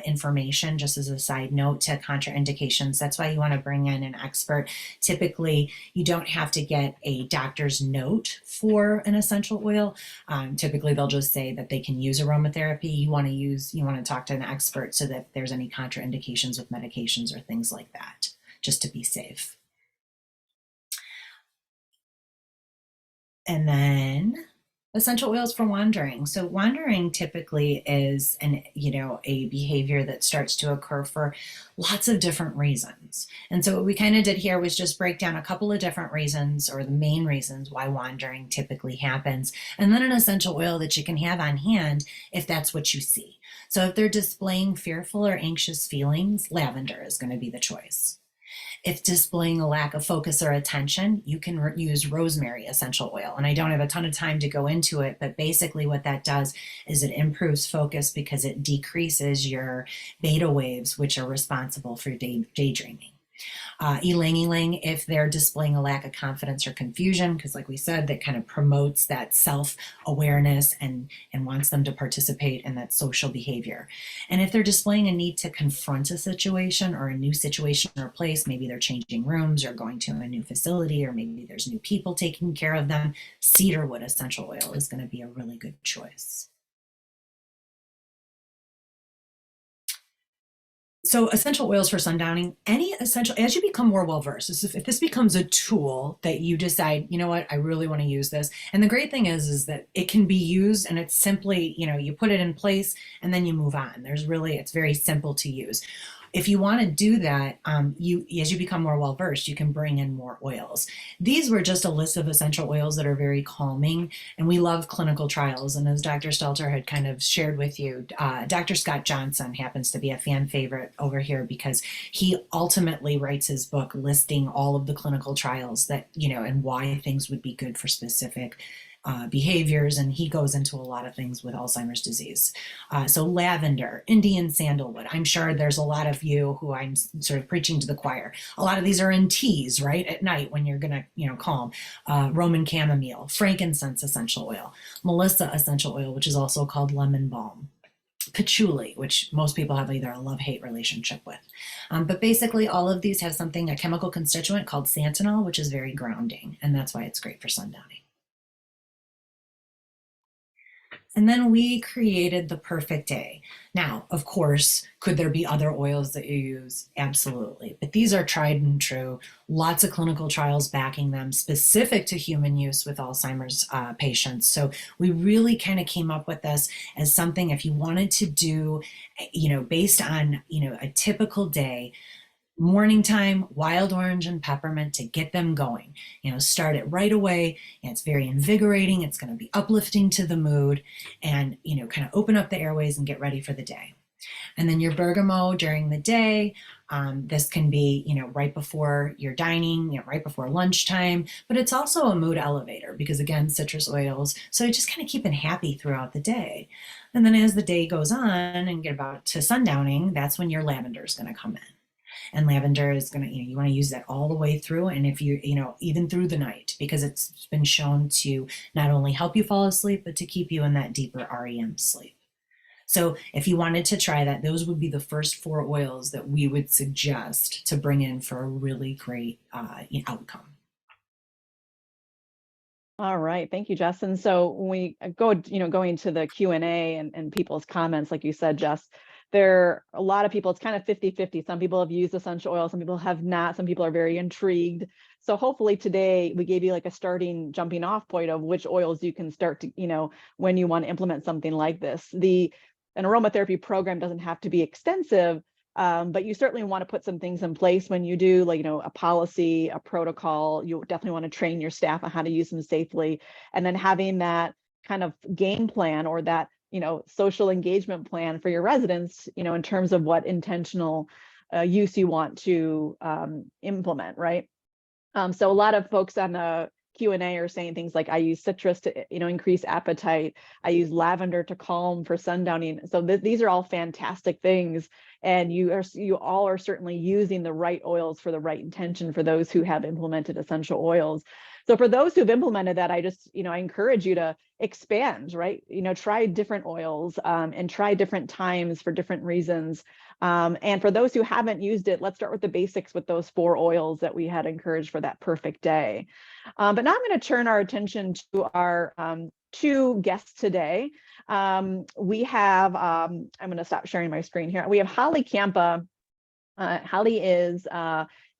information, just as a side note, to contraindications. That's why you want to bring in an expert. Typically, you don't have to get a doctor's note for an essential oil. Typically, they'll just say that they can use aromatherapy. You want to talk to an expert so that if there's any contraindications with medications or things like that, just to be safe. And then essential oils for wandering. So wandering typically is a behavior that starts to occur for lots of different reasons. And so what we kind of did here was just break down a couple of different reasons, or the main reasons why wandering typically happens, and then an essential oil that you can have on hand if that's what you see. So if they're displaying fearful or anxious feelings, lavender is going to be the choice. If displaying a lack of focus or attention, you can use rosemary essential oil. And I don't have a ton of time to go into it, but basically what that does is it improves focus because it decreases your beta waves, which are responsible for daydreaming. Ylang ylang, if they're displaying a lack of confidence or confusion, because like we said, that kind of promotes that self-awareness and wants them to participate in that social behavior. And if they're displaying a need to confront a situation or a new situation or place, maybe they're changing rooms or going to a new facility, or maybe there's new people taking care of them, cedarwood essential oil is going to be a really good choice. So essential oils for sundowning, any essential, as you become more well-versed, if this becomes a tool that you decide, you know what, I really want to use this. And the great thing is that it can be used, and it's simply, you know, you put it in place and then you move on. It's very simple to use. If you want to do that, as you become more well-versed, you can bring in more oils. These were just a list of essential oils that are very calming, and we love clinical trials. And as Dr. Stelter had kind of shared with you, Dr. Scott Johnson happens to be a fan favorite over here because he ultimately writes his book listing all of the clinical trials that, you know, and why things would be good for specific behaviors, and he goes into a lot of things with Alzheimer's disease. So lavender, Indian sandalwood. I'm sure there's a lot of you who I'm sort of preaching to the choir. A lot of these are in teas, right, at night when you're gonna, you know, calm. Roman chamomile, frankincense essential oil, melissa essential oil, which is also called lemon balm. Patchouli, which most people have either a love-hate relationship with. But basically all of these have a chemical constituent called santinol, which is very grounding, and that's why it's great for sundowning. And then we created the perfect day. Now, of course, could there be other oils that you use? Absolutely. But these are tried and true. Lots of clinical trials backing them, specific to human use with Alzheimer's patients. So we really kind of came up with this as something, if you wanted to do, you know, based on, you know, a typical day, morning time, wild orange and peppermint to get them going. You know, start it right away. And it's very invigorating. It's going to be uplifting to the mood, and, you know, kind of open up the airways and get ready for the day. And then your bergamot during the day. This can be, you know, right before you're dining, you know, right before lunchtime, but it's also a mood elevator because, again, citrus oils. So just kind of keeping happy throughout the day. And then as the day goes on and get about to sundowning, that's when your lavender is going to come in. And lavender is going to, you know, you want to use that all the way through. And if you know, even through the night, because it's been shown to not only help you fall asleep, but to keep you in that deeper REM sleep. So if you wanted to try that, those would be the first 4 oils that we would suggest to bring in for a really great outcome. All right, thank you, Jess. And so when we go, going to the Q&A and people's comments, like you said, Jess, there are a lot of people, it's kind of 50-50. Some people have used essential oil, some people have not, some people are very intrigued. So hopefully today we gave you like a starting jumping off point of which oils you can start to, when you want to implement something like this. An aromatherapy program doesn't have to be extensive, but you certainly want to put some things in place when you do, like, a policy, a protocol. You definitely want to train your staff on how to use them safely. And then having that kind of game plan or that, social engagement plan for your residents, in terms of what intentional use you want to implement, right? So a lot of folks on the Q&A are saying things like, I use citrus to, increase appetite. I use lavender to calm for sundowning. So these are all fantastic things. And you all are certainly using the right oils for the right intention for those who have implemented essential oils. So for those who've implemented that, I just, I encourage you to expand, right? Try different oils and try different times for different reasons. And for those who haven't used it, let's start with the basics with those 4 oils that we had encouraged for that perfect day. But now I'm going to turn our attention to our 2 guests today. We have, I'm going to stop sharing my screen here. We have Holly Campa. Holly is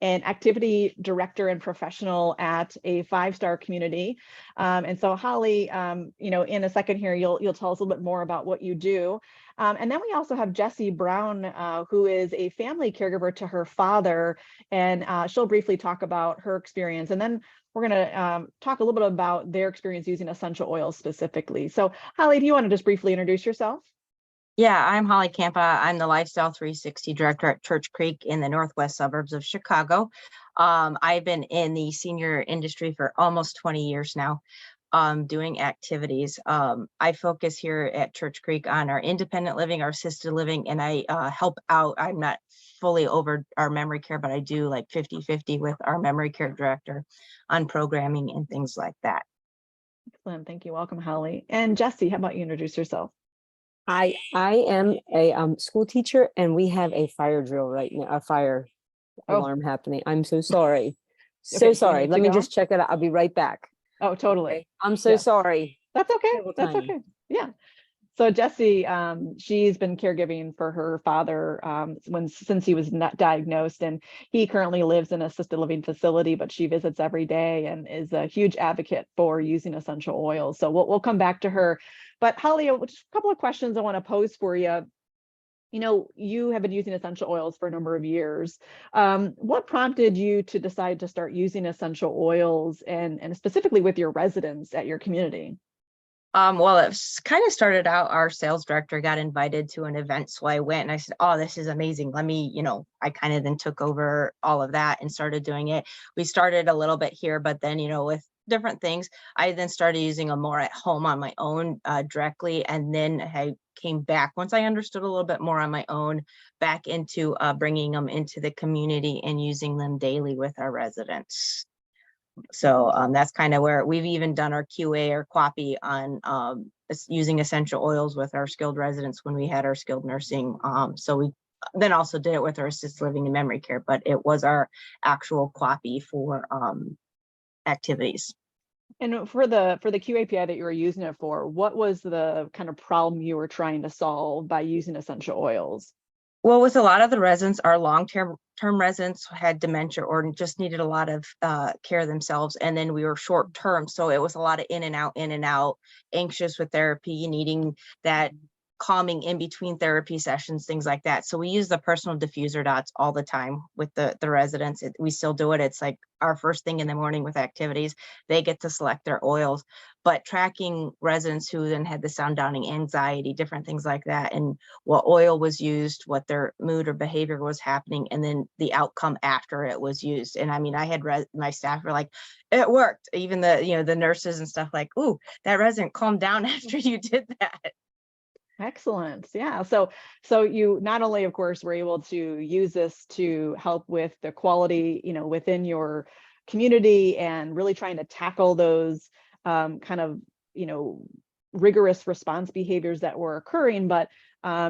an activity director and professional at a 5-star community. And so Holly, in a second here, you'll tell us a little bit more about what you do. And then we also have Jessie Brown, who is a family caregiver to her father, and she'll briefly talk about her experience. And then we're going to talk a little bit about their experience using essential oils specifically. So Holly, do you want to just briefly introduce yourself? Yeah, I'm Holly Campa. I'm the Lifestyle 360 director at Church Creek in the northwest suburbs of Chicago. I've been in the senior industry for almost 20 years now, doing activities. I focus here at Church Creek on our independent living, our assisted living, and I help out. I'm not fully over our memory care, but I do like 50-50 with our memory care director on programming and things like that. Excellent. Thank you. Welcome, Holly. And Jessie, how about you introduce yourself? I am a school teacher, and we have a fire drill right now, a fire alarm happening. I'm so sorry. So Okay, sorry. Let me just check it out. I'll be right back. Oh, totally. Okay? I'm so sorry. That's okay. Terrible That's timing. okay. Yeah. So Jessie, she's been caregiving for her father since he was not diagnosed, and he currently lives in an assisted living facility, but she visits every day and is a huge advocate for using essential oils. So we'll come back to her. But Holly, just a couple of questions I want to pose for you. You have been using essential oils for a number of years. What prompted you to decide to start using essential oils and specifically with your residents at your community? Well, it's kind of started out, our sales director got invited to an event. So I went and I said, oh, this is amazing. Let me, I kind of then took over all of that and started doing it. We started a little bit here, but then, with different things, I then started using them more at home on my own directly. And then I came back once I understood a little bit more on my own back into bringing them into the community and using them daily with our residents. So that's kind of where we've even done our QA or QAPI on using essential oils with our skilled residents when we had our skilled nursing. So we then also did it with our assisted living and memory care, but it was our actual QAPI for activities. And for the QAPI that you were using it for, what was the kind of problem you were trying to solve by using essential oils? Well, with a lot of the residents, our long-term residents had dementia or just needed a lot of care themselves. And then we were short-term. So it was a lot of in and out, anxious with therapy, needing that calming in between therapy sessions, things like that. So we use the personal diffuser dots all the time with the residents. We still do it. It's like our first thing in the morning with activities. They get to select their oils, but tracking residents who then had the sundowning, anxiety, different things like that, and what oil was used, what their mood or behavior was happening, and then the outcome after it was used. And I mean, I had my staff were like, it worked. Even the nurses and stuff like, ooh, that resident calmed down after you did that. Excellent. Yeah. So you not only, of course, were able to use this to help with the quality, within your community and really trying to tackle those kind of, rigorous response behaviors that were occurring, but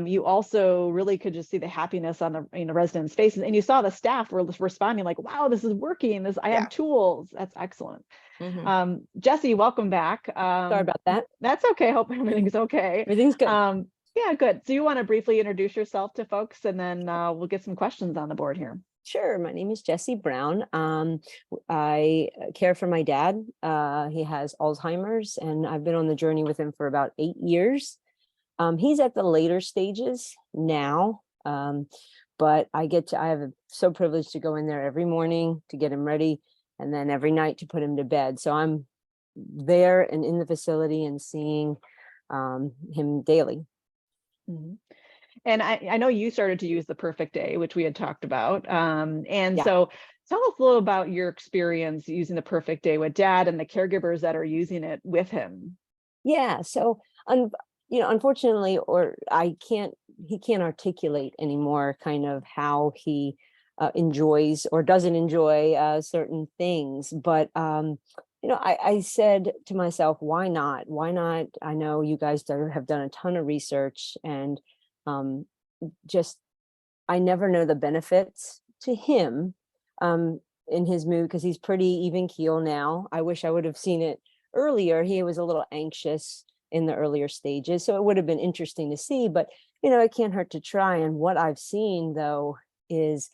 you also really could just see the happiness on the residents' faces, and you saw the staff were responding like, "Wow, this is working! I Yeah. have tools." That's excellent. Mhm. Jesse, welcome back. Sorry about that. That's okay. Hope everything's okay. Everything's good. Yeah, good. So you want to briefly introduce yourself to folks, and then we'll get some questions on the board here. Sure. My name is Jessie Brown. I care for my dad. He has Alzheimer's, and I've been on the journey with him for about 8 years. He's at the later stages now, but I have so privileged to go in there every morning to get him ready, and then every night to put him to bed. So I'm there and in the facility and seeing him daily. Mhm. And I know you started to use the perfect day, which we had talked about. And Yeah. so tell us a little about your experience using the perfect day with dad and the caregivers that are using it with him. Yeah. So, unfortunately, he can't articulate anymore kind of how he enjoys or doesn't enjoy certain things. But, I said to myself, why not? Why not? I know you guys have done a ton of research, and um, just I never know the benefits to him in his mood, because he's pretty even keel now. I wish I would have seen it earlier. He was a little anxious in the earlier stages, so it would have been interesting to see, but it can't hurt to try. And what I've seen though is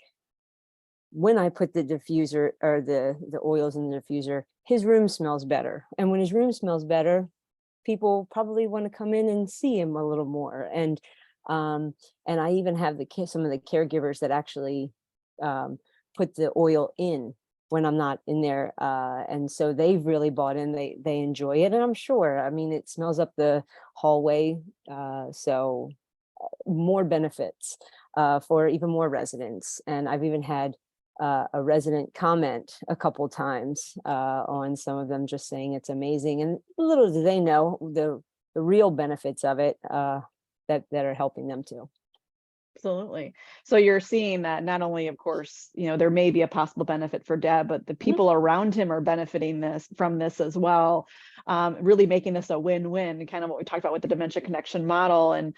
when I put the diffuser or the oils in the diffuser, his room smells better. And when his room smells better, people probably want to come in and see him a little more. Um, and I even have some of the caregivers that actually put the oil in when I'm not in there, and so they've really bought in. They enjoy it, and I'm sure. I mean, it smells up the hallway, so more benefits for even more residents. And I've even had a resident comment a couple times on some of them, just saying it's amazing. And little do they know the real benefits of it that are helping them too. Absolutely. So you're seeing that not only, of course, there may be a possible benefit for Deb, but the people around him are benefiting from this as well, really making this a win-win, kind of what we talked about with the Dementia Connection model. And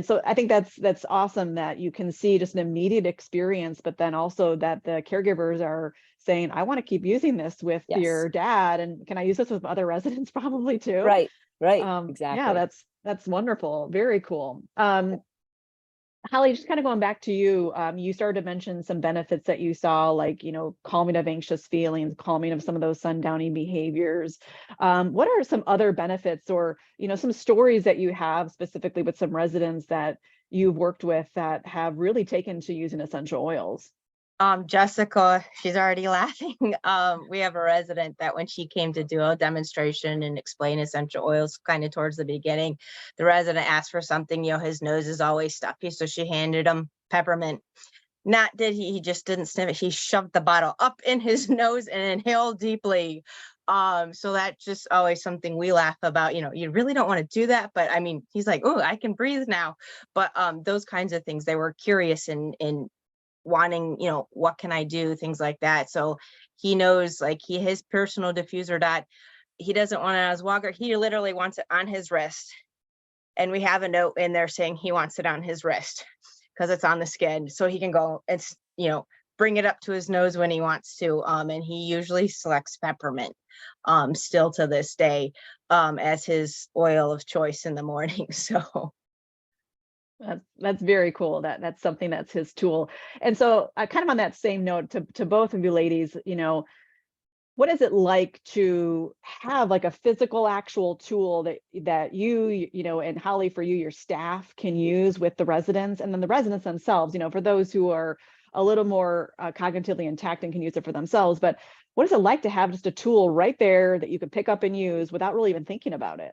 so I think that's awesome that you can see just an immediate experience, but then also that the caregivers are saying, I want to keep using this with Yes. your dad, and can I use this with other residents probably too? Right, Yeah, exactly. that's wonderful. Very cool. Holly, just kind of going back to you, you started to mention some benefits that you saw, like, calming of anxious feelings, calming of some of those sundowning behaviors. What are some other benefits or, some stories that you have specifically with some residents that you've worked with that have really taken to using essential oils? Jessica, she's already laughing. We have a resident that when she came to do a demonstration and explain essential oils kind of towards the beginning, the resident asked for something, his nose is always stuffy. So she handed him peppermint. Not did he just didn't sniff it. He shoved the bottle up in his nose and inhaled deeply. So that's just always something we laugh about. You really don't want to do that, but I mean, he's like, oh, I can breathe now. But those kinds of things, they were curious and wanting, what can I do, things like that. So he knows, like, his personal diffuser dot, he doesn't want it on his walker. He literally wants it on his wrist, and we have a note in there saying he wants it on his wrist because it's on the skin, so he can go and bring it up to his nose when he wants to. And he usually selects peppermint still to this day as his oil of choice in the morning. So That's very cool. That's something that's his tool. And so kind of on that same note to both of you ladies, what is it like to have like a physical actual tool that you and Holly, for you, your staff can use with the residents, and then the residents themselves, for those who are a little more cognitively intact and can use it for themselves. But what is it like to have just a tool right there that you can pick up and use without really even thinking about it?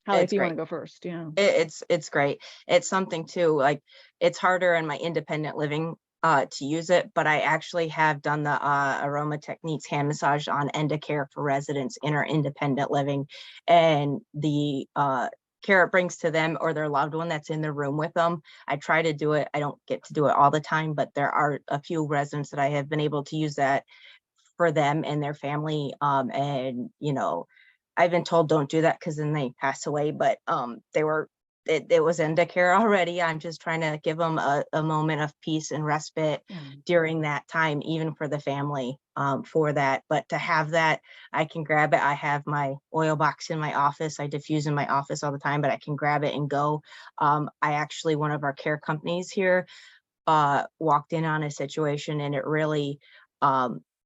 Holly, if you want to go first. Yeah. It's great. It's something too, like, it's harder in my independent living to use it, but I actually have done the aroma techniques hand massage on Endocare for residents in our independent living, and the care it brings to them or their loved one that's in the room with them. I try to do it. I don't get to do it all the time, but there are a few residents that I have been able to use that for them and their family. And I've been told don't do that because then they pass away, but it was Endicare already. I'm just trying to give them a moment of peace and respite during that time, even for the family, for that. But to have that, I can grab it. I have my oil box in my office. I diffuse in my office all the time, but I can grab it and go. One of our care companies here walked in on a situation, and it really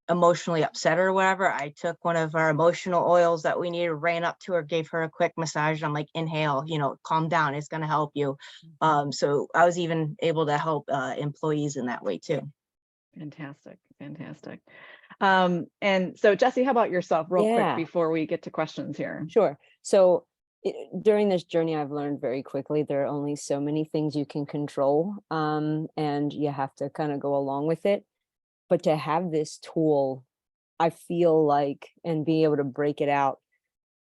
emotionally upset her or whatever. I took one of our emotional oils that we needed, ran up to her, gave her a quick massage. And I'm like, inhale, calm down. It's going to help you. So I was even able to help employees in that way too. Fantastic. Fantastic. And so Jesse, how about yourself real quick before we get to questions here? Sure. So during this journey, I've learned very quickly, there are only so many things you can control, and you have to kind of go along with it. But to have this tool, I feel like, and be able to break it out,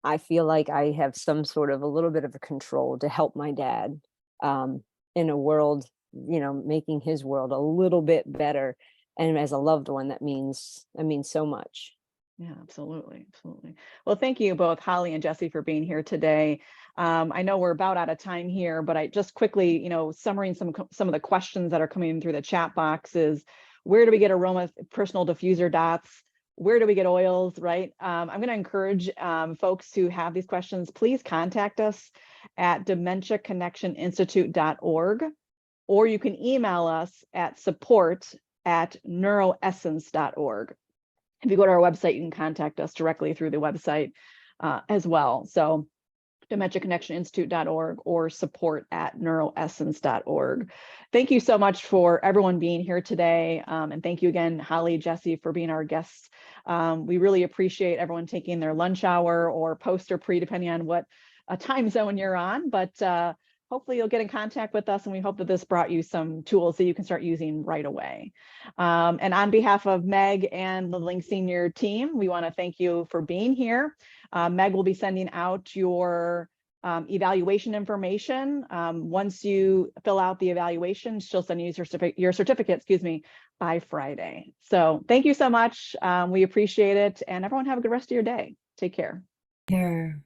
I feel like I have some sort of a little bit of a control to help my dad in a world, making his world a little bit better. And as a loved one, that means so much. Yeah, absolutely. Absolutely. Well, thank you both, Holly and Jesse, for being here today. I know we're about out of time here, but I just quickly, summarizing some of the questions that are coming in through the chat box is, where do we get aroma personal diffuser dots? Where do we get oils, right? I'm going to encourage folks who have these questions, please contact us at dementiaconnectioninstitute.org, or you can email us at support@neuroessence.org. If you go to our website, you can contact us directly through the website as well. So dementiaconnectioninstitute.org or support@neuroessence.org. Thank you so much for everyone being here today. And thank you again, Holly, Jesse, for being our guests. We really appreciate everyone taking their lunch hour or post or pre, depending on what time zone you're on. But hopefully you'll get in contact with us, and we hope that this brought you some tools that you can start using right away. And on behalf of Meg and the Link Senior team, we want to thank you for being here. Meg will be sending out your evaluation information. Once you fill out the evaluation, she'll send you your certificate, by Friday. So thank you so much. We appreciate it. And everyone have a good rest of your day. Take care. Here.